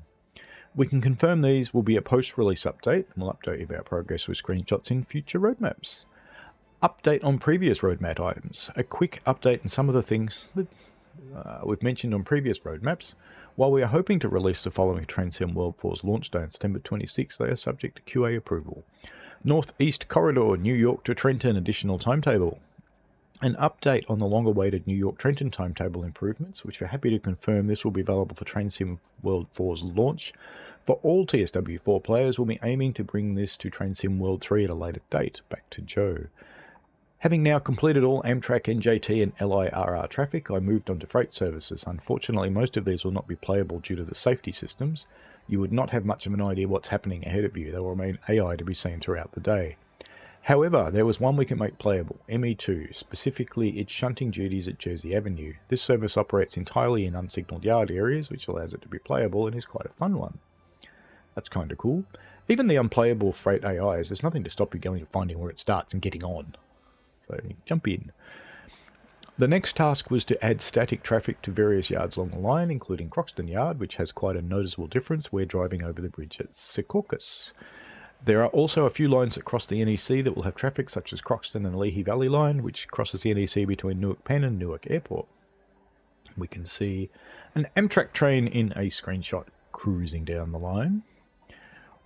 We can confirm these will be a post-release update, and we'll update you about progress with screenshots in future roadmaps. Update on previous roadmap items. A quick update on some of the things that we've mentioned on previous roadmaps. While we are hoping to release the following Train Sim World 4's launch day on September 26, they are subject to QA approval. Northeast Corridor, New York to Trenton additional timetable. An update on the long-awaited New York Trenton timetable improvements, which we're happy to confirm this will be available for Train Sim World 4's launch. For all TSW4 players, we'll be aiming to bring this to Train Sim World 3 at a later date. Back to Joe. Having now completed all Amtrak, NJT and LIRR traffic, I moved on to freight services. Unfortunately, most of these will not be playable due to the safety systems. You would not have much of an idea what's happening ahead of you. They will remain AI to be seen throughout the day. However, there was one we can make playable, ME2, specifically its shunting duties at Jersey Avenue. This service operates entirely in unsignalled yard areas, which allows it to be playable and is quite a fun one. That's kind of cool. Even the unplayable freight AIs, there's nothing to stop you going and finding where it starts and getting on. So jump in. The next task was to add static traffic to various yards along the line, including Croxton Yard, which has quite a noticeable difference where driving over the bridge at Secaucus. There are also a few lines that cross the NEC that will have traffic, such as Croxton and Leahy Valley Line, which crosses the NEC between Newark Penn and Newark Airport. We can see an Amtrak train in a screenshot cruising down the line.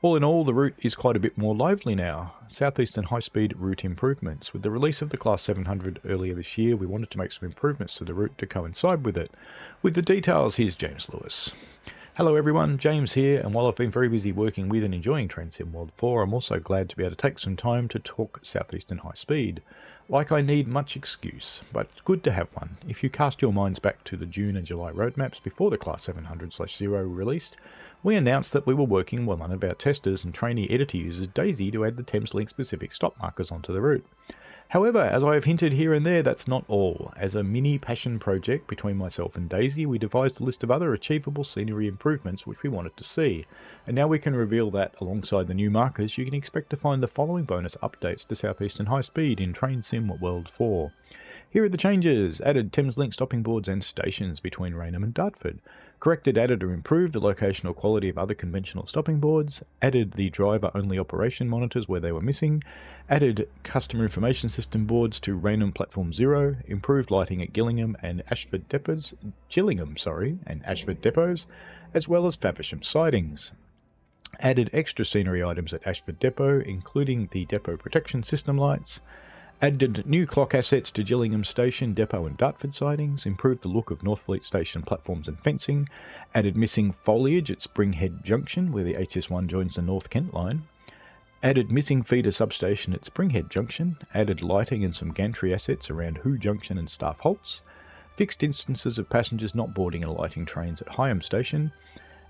All in all, the route is quite a bit more lively now. Southeastern high-speed route improvements. With the release of the Class 700 earlier this year, we wanted to make some improvements to the route to coincide with it. With the details, here's James Lewis. Hello everyone, James here, and while I've been very busy working with and enjoying TrainSim World 4, I'm also glad to be able to take some time to talk Southeastern High Speed. Like I need much excuse, but it's good to have one. If you cast your minds back to the June and July roadmaps before the Class 700/0 released, we announced that we were working with one of our testers and trainee editor users, Daisy, to add the Thameslink specific stop markers onto the route. However, as I have hinted here and there, that's not all. As a mini passion project between myself and Daisy, we devised a list of other achievable scenery improvements which we wanted to see. And now we can reveal that, alongside the new markers, you can expect to find the following bonus updates to Southeastern High Speed in TrainSim World 4. Here are the changes. Added Thameslink stopping boards and stations between Raynham and Dartford. Corrected, added or improved the locational quality of other conventional stopping boards. Added the driver-only operation monitors where they were missing. Added customer information system boards to Raynham Platform 0. Improved lighting at Gillingham and Ashford depots, as well as Faversham sidings. Added extra scenery items at Ashford Depot, including the depot protection system lights. Added new clock assets to Gillingham Station, Depot and Dartford sidings, improved the look of Northfleet Station platforms and fencing, added missing foliage at Springhead Junction where the HS1 joins the North Kent line, added missing feeder substation at Springhead Junction, added lighting and some gantry assets around Who Junction and staff halts, fixed instances of passengers not boarding and alighting trains at Higham Station,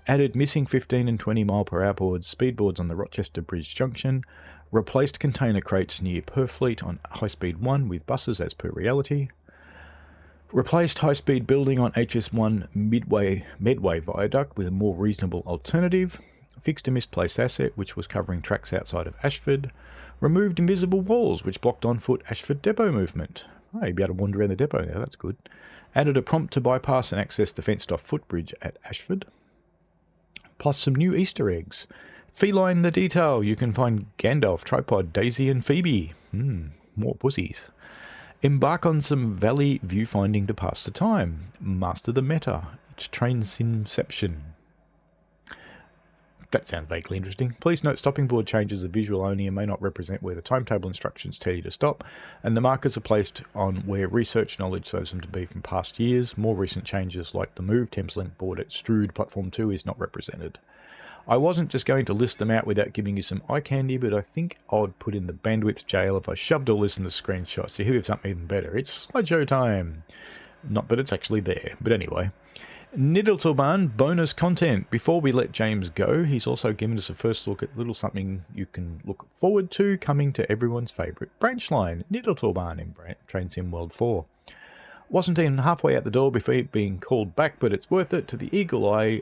added missing 15 and 20 mph boards, speed boards on the Rochester Bridge Junction, replaced container crates near Purfleet on High Speed 1 with buses as per reality, replaced high speed building on HS1 Medway Viaduct with a more reasonable alternative, fixed a misplaced asset which was covering tracks outside of Ashford, removed invisible walls which blocked on foot Ashford depot movement. Oh, you'll be able to wander around the depot now, that's good. Added a prompt to bypass and access the fenced off footbridge at Ashford, plus some new Easter eggs. Feline the detail, you can find Gandalf, Tripod, Daisy and Phoebe. More pussies. Embark on some valley viewfinding to pass the time. Master the meta. It's train simception. That sounds vaguely interesting. Please note stopping board changes are visual only and may not represent where the timetable instructions tell you to stop, and the markers are placed on where research knowledge shows them to be from past years. More recent changes like the move Thameslink board at Strood Platform 2 is not represented. I wasn't just going to list them out without giving you some eye candy, but I think I'd put in the bandwidth jail if I shoved all this in the screenshots. So here we have something even better. It's slideshow time. Not that it's actually there, but anyway. Niddletulban bonus content. Before we let James go, he's also given us a first look at little something you can look forward to coming to everyone's favourite branch line, Niddletulban in TrainSim World 4. Wasn't even halfway out the door before being called back, but it's worth it to the eagle eye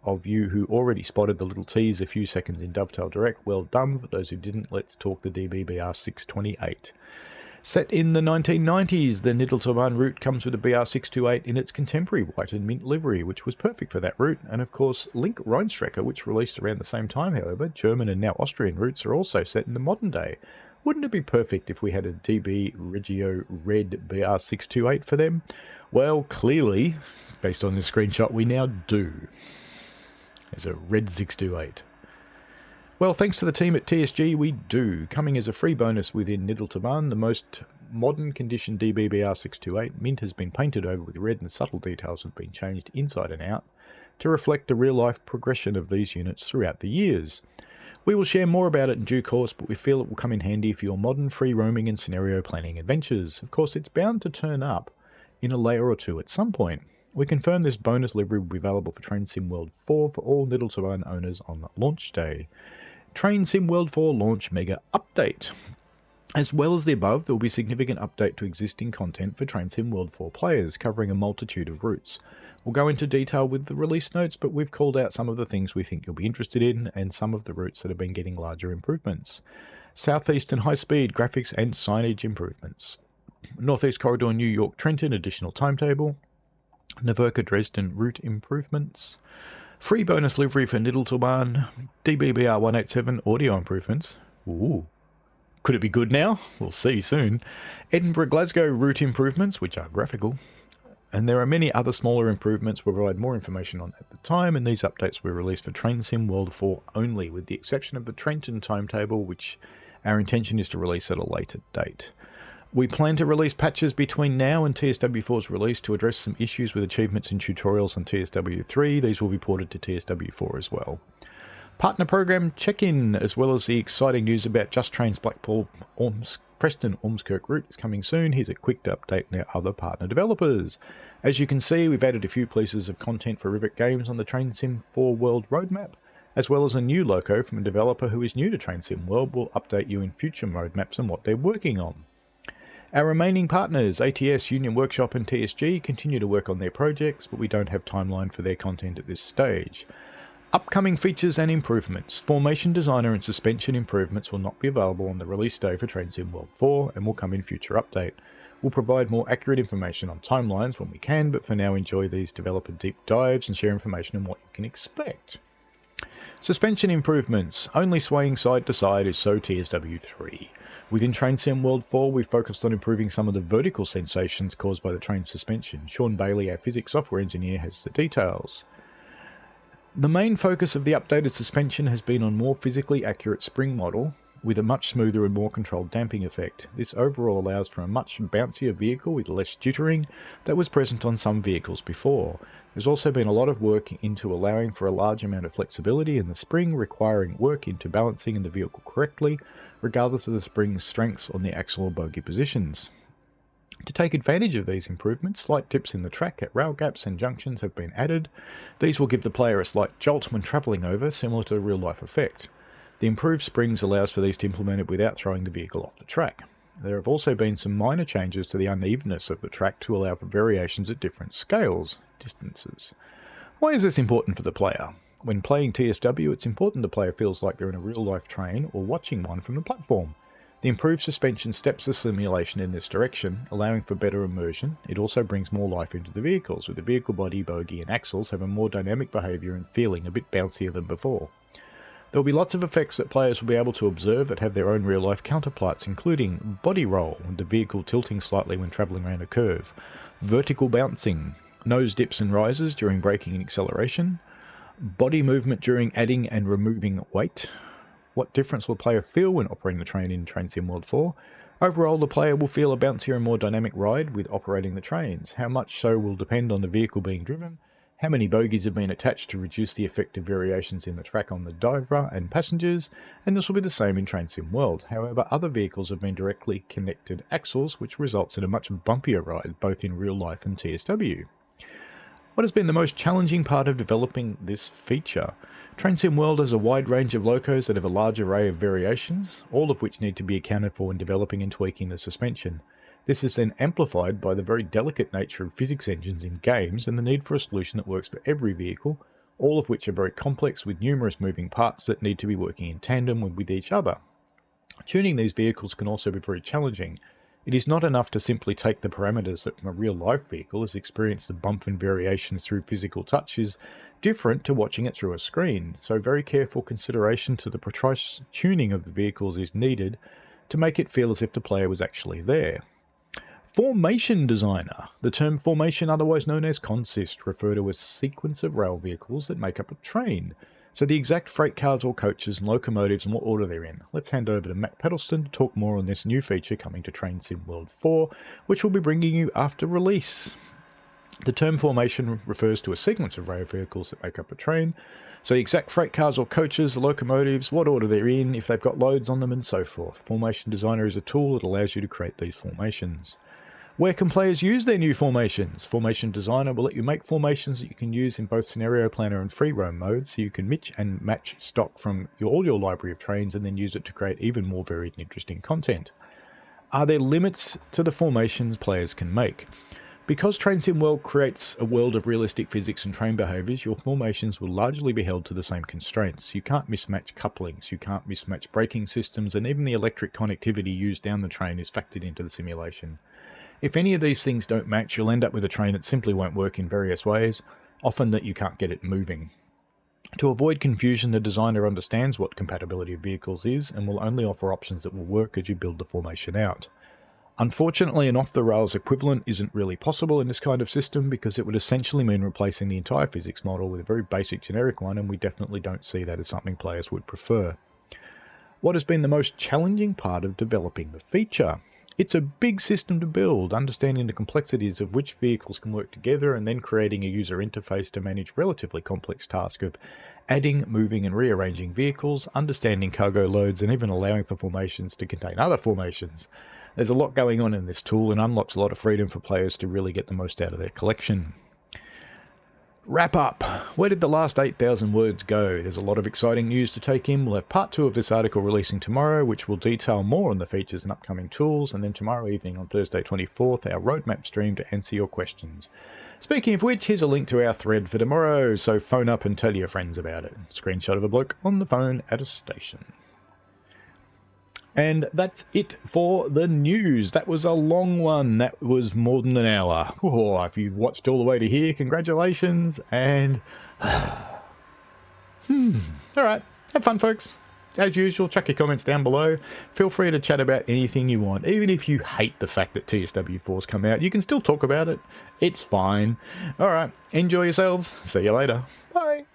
of you who already spotted the little tease a few seconds in Dovetail Direct. Well done. For those who didn't, let's talk the DB-BR 628. Set in the 1990s, the Niddletulban route comes with a BR 628 in its contemporary white and mint livery, which was perfect for that route, and of course Link Rheinstrecke, which released around the same time. However, German and now Austrian routes are also set in the modern day. Wouldn't it be perfect if we had a DB Regio Red BR 628 for them? Well, clearly, based on this screenshot, we now do. There's a red 628. Well, thanks to the team at TSG, we do. Coming as a free bonus within Niddletulban, the most modern condition DB-BR 628, mint has been painted over with red and subtle details have been changed inside and out to reflect the real-life progression of these units throughout the years. We will share more about it in due course, but we feel it will come in handy for your modern free roaming and scenario planning adventures. Of course, it's bound to turn up in a layer or two at some point. We confirm this bonus livery will be available for Train Sim World 4 for all Little Turbine owners on launch day. Train Sim World 4 launch mega update. As well as the above, there will be a significant update to existing content for Train Sim World 4 players, covering a multitude of routes. We'll go into detail with the release notes, but we've called out some of the things we think you'll be interested in and some of the routes that have been getting larger improvements. Southeastern high-speed graphics and signage improvements. Northeast Corridor New York Trenton additional timetable. Naverka Dresden route improvements. Free bonus livery for Niddeltauban. DBBR 187 audio improvements. Ooh. Could it be good now? We'll see soon. Edinburgh Glasgow route improvements, which are graphical. And there are many other smaller improvements we'll provide more information on at the time, and these updates were released for Train Sim World 4 only, with the exception of the Trenton timetable, which our intention is to release at a later date. We plan to release patches between now and TSW4's release to address some issues with achievements and tutorials on TSW3. These will be ported to TSW4 as well. Partner program check-in, as well as the exciting news about Just Train's Blackpool Preston Ormskirk route is coming soon. Here's a quick update on our other partner developers. As you can see, we've added a few pieces of content for Rivet Games on the Train Sim 4 World roadmap, as well as a new loco from a developer who is new to Train Sim World. Will update you in future roadmaps and what they're working on. Our remaining partners, ATS, Union Workshop and TSG, continue to work on their projects, but we don't have timeline for their content at this stage. Upcoming features and improvements. Formation Designer and Suspension improvements will not be available on the release day for Train Sim World 4 and will come in future update. We'll provide more accurate information on timelines when we can, but for now enjoy these developer deep dives and share information on what you can expect. Suspension improvements. Only swaying side to side is so TSW3. Within Train Sim World 4, we focused on improving some of the vertical sensations caused by the train suspension. Sean Bailey, our physics software engineer, has the details. The main focus of the updated suspension has been on more physically accurate spring model with a much smoother and more controlled damping effect. This overall allows for a much bouncier vehicle with less jittering that was present on some vehicles before. There's also been a lot of work into allowing for a large amount of flexibility in the spring, requiring work into balancing in the vehicle correctly, regardless of the spring's strengths on the axle or bogie positions. To take advantage of these improvements, slight dips in the track at rail gaps and junctions have been added. These will give the player a slight jolt when travelling over, similar to a real-life effect. The improved springs allows for these to implement it without throwing the vehicle off the track. There have also been some minor changes to the unevenness of the track to allow for variations at different distances. Why is this important for the player? When playing TSW, it's important the player feels like they're in a real-life train or watching one from the platform. The improved suspension steps the simulation in this direction, allowing for better immersion. It also brings more life into the vehicles, with the vehicle body, bogie and axles having more dynamic behaviour and feeling a bit bouncier than before. There will be lots of effects that players will be able to observe that have their own real-life counterparts, including body roll, with the vehicle tilting slightly when travelling around a curve, vertical bouncing, nose dips and rises during braking and acceleration, body movement during adding and removing weight. What difference will the player feel when operating the train in Train Sim World 4? Overall, the player will feel a bouncier and more dynamic ride with operating the trains. How much so will depend on the vehicle being driven, how many bogies have been attached to reduce the effect of variations in the track on the driver and passengers, and this will be the same in Train Sim World. However, other vehicles have been directly connected axles, which results in a much bumpier ride, both in real life and TSW. What has been the most challenging part of developing this feature? Train Sim World has a wide range of locos that have a large array of variations, all of which need to be accounted for when developing and tweaking the suspension. This is then amplified by the very delicate nature of physics engines in games and the need for a solution that works for every vehicle, all of which are very complex with numerous moving parts that need to be working in tandem with each other. Tuning these vehicles can also be very challenging. It is not enough to simply take the parameters that from a real-life vehicle has experienced the bump and variations through physical touch is different to watching it through a screen, so very careful consideration to the precise tuning of the vehicles is needed to make it feel as if the player was actually there. Formation Designer. The term formation, otherwise known as consist, refer to a sequence of rail vehicles that make up a train. So the exact freight cars or coaches and locomotives and what order they're in. Let's hand over to Matt Peddleston to talk more on this new feature coming to Train Sim World 4, which we'll be bringing you after release. The term formation refers to a sequence of rail vehicles that make up a train. So the exact freight cars or coaches, the locomotives, what order they're in, if they've got loads on them and so forth. Formation Designer is a tool that allows you to create these formations. Where can players use their new formations? Formation Designer will let you make formations that you can use in both Scenario Planner and Free Roam mode, so you can mix and match stock from all your library of trains and then use it to create even more varied and interesting content. Are there limits to the formations players can make? Because Train Sim World creates a world of realistic physics and train behaviours, your formations will largely be held to the same constraints. You can't mismatch couplings, you can't mismatch braking systems, and even the electric connectivity used down the train is factored into the simulation. If any of these things don't match, you'll end up with a train that simply won't work in various ways, often that you can't get it moving. To avoid confusion, the designer understands what compatibility of vehicles is and will only offer options that will work as you build the formation out. Unfortunately, an off-the-rails equivalent isn't really possible in this kind of system because it would essentially mean replacing the entire physics model with a very basic generic one, and we definitely don't see that as something players would prefer. What has been the most challenging part of developing the feature? It's a big system to build, understanding the complexities of which vehicles can work together and then creating a user interface to manage relatively complex tasks of adding, moving and rearranging vehicles, understanding cargo loads and even allowing for formations to contain other formations. There's a lot going on in this tool and unlocks a lot of freedom for players to really get the most out of their collection. Wrap up. Where did the last 8,000 words go? There's a lot of exciting news to take in. We'll have part 2 of this article releasing tomorrow, which will detail more on the features and upcoming tools, and then tomorrow evening on Thursday 24th, our roadmap stream to answer your questions. Speaking of which, here's a link to our thread for tomorrow, so phone up and tell your friends about it. Screenshot of a bloke on the phone at a station. And that's it for the news. That was a long one. That was more than an hour. Oh, if you've watched all the way to here, congratulations. And all right, have fun, folks. As usual, chuck your comments down below. Feel free to chat about anything you want. Even if you hate the fact that TSW4's come out, you can still talk about it. It's fine. All right, enjoy yourselves. See you later. Bye.